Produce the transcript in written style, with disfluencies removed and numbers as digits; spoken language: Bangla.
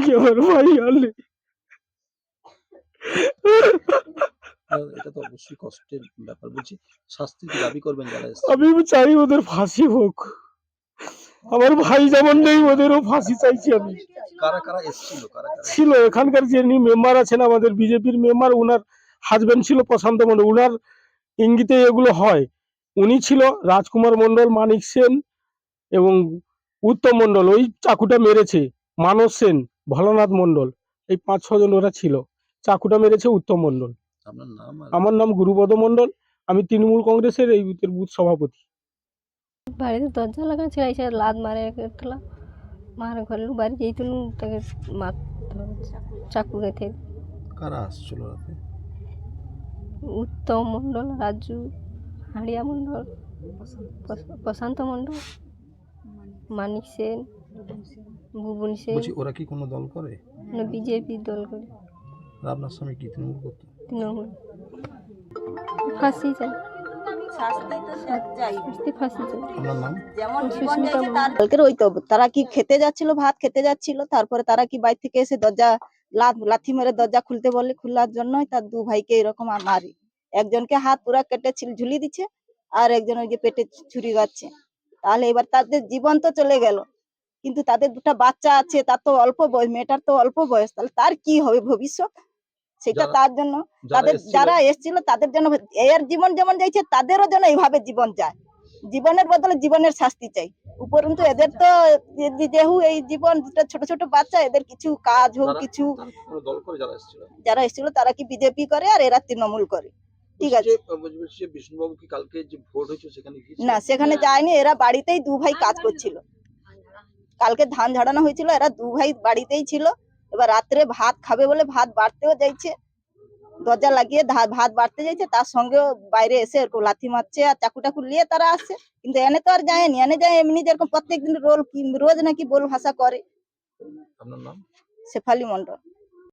কি আমার ভাই আর নেই। এটা তো অবশ্যই কষ্টের ব্যাপার। বলছি শাস্তি কি দাবি করবেন যারা এসেছিল? আমি চাই ওদের ফাঁসি হোক। আমার ভাই যেমন নেই ওদেরও ফাঁসি চাইছি আমি। কারা কারা এসেছিল? কারা কারা ছিল এখানকার যিনি মেম্বার আছেন আমাদের বিজেপির মেম্বার, ওনার হাজবেন্ড ছিল প্রশান্ত মন্ডল, ওনার ইঙ্গিতে এগুলো হয়। উনি ছিল রাজকুমার মন্ডল, মানিক সেন এবং উত্তম মন্ডল, ওই চাকুটা মেরেছে মানস সেন, ভোলানাথ মন্ডল, এই 5-6 জন ওরা ছিল। চাকুটা মেরেছে উত্তম মন্ডল। আপনার নাম? আর আমার নাম গুরুপদ মন্ডল, আমি তৃণমূল কংগ্রেসের এই বুথের বুথ সভাপতি। বাড়িতে দরজা লাগা ছিল, এসে লাদ মারে একটা মার ঘরে বাড়ি যেইতুন তাকে মার চাকু গেথে। কারা আসছিল রাতে? উত্তম মণ্ডল, রাজু, হাড়িয়া মণ্ডল, প্রশান্ত মণ্ডল, মানিক সেন, ভুবন সেন। বলছি ওরা কি কোনো দল করে? বিজেপি দল করে। আর আপনার স্বামী কি তৃণমূল করতো? তৃণমূল। ফাঁসি চাই, ফাঁসি চাই। আপনার নাম? কালকের ওই তো তারা কি খেতে যাচ্ছিল, ভাত খেতে যাচ্ছিল, তারপরে তারা কি বাইরে থেকে এসে দরজা লাথি মেরে দরজা খুলতে বলে, খোলার জন্যই তার দু ভাইকে এরকম মারি। একজনকে হাত পুরা কেটে ঝুলিয়ে দিচ্ছে, আর একজন ওই যে পেটে ছুরি গাচ্ছে। তাহলে এবার তাদের জীবন তো চলে গেল, কিন্তু তাদের দুটা বাচ্চা আছে, তার তো অল্প বয়স, মেয়েটার তো অল্প বয়স, তাহলে তার কি হবে ভবিষ্যৎ? সেটা তার জন্য তাদের যারা এসেছিল তাদের জন্য এর জীবন যেমন যাইছে তাদেরও যেন এইভাবে জীবন যায়। জীবনের বদলে জীবনের শাস্তি চাই। উপরন্তু এদের তো যেহেতু এই জীবন, দুটো ছোট ছোট বাচ্চা, এদের কিছু কাজ হোক, কিছু যারা এসেছিল তারা কি বিজেপি করে আর এরা তৃণমূল করে। ঠিক আছে, বিষ্ণুবাবু কি কালকে যে ভোট হয়েছে সেখানে না সেখানে যায়নি, এরা বাড়িতেই দু ভাই কাজ করছিল। কালকে ধান ঝাড়ানো হয়েছিল, এরা দু ভাই বাড়িতেই ছিল। এবার রাত্রে ভাত খাবে বলে ভাত বাড়তেও যাইছে, দরজা লাগিয়ে ভাত বাড়তে যাইছে, তার সঙ্গেও বাইরে এসে এরকম লাথি মারছে আর চাকু টাকু নিয়ে তারা আসছে। কিন্তু এনে তো আর যায়নি, এনে যায় এমনি যেরকম প্রত্যেকদিন রোজ নাকি বল ভাষা করে। আপনার নাম? শেফালি মন্ডল।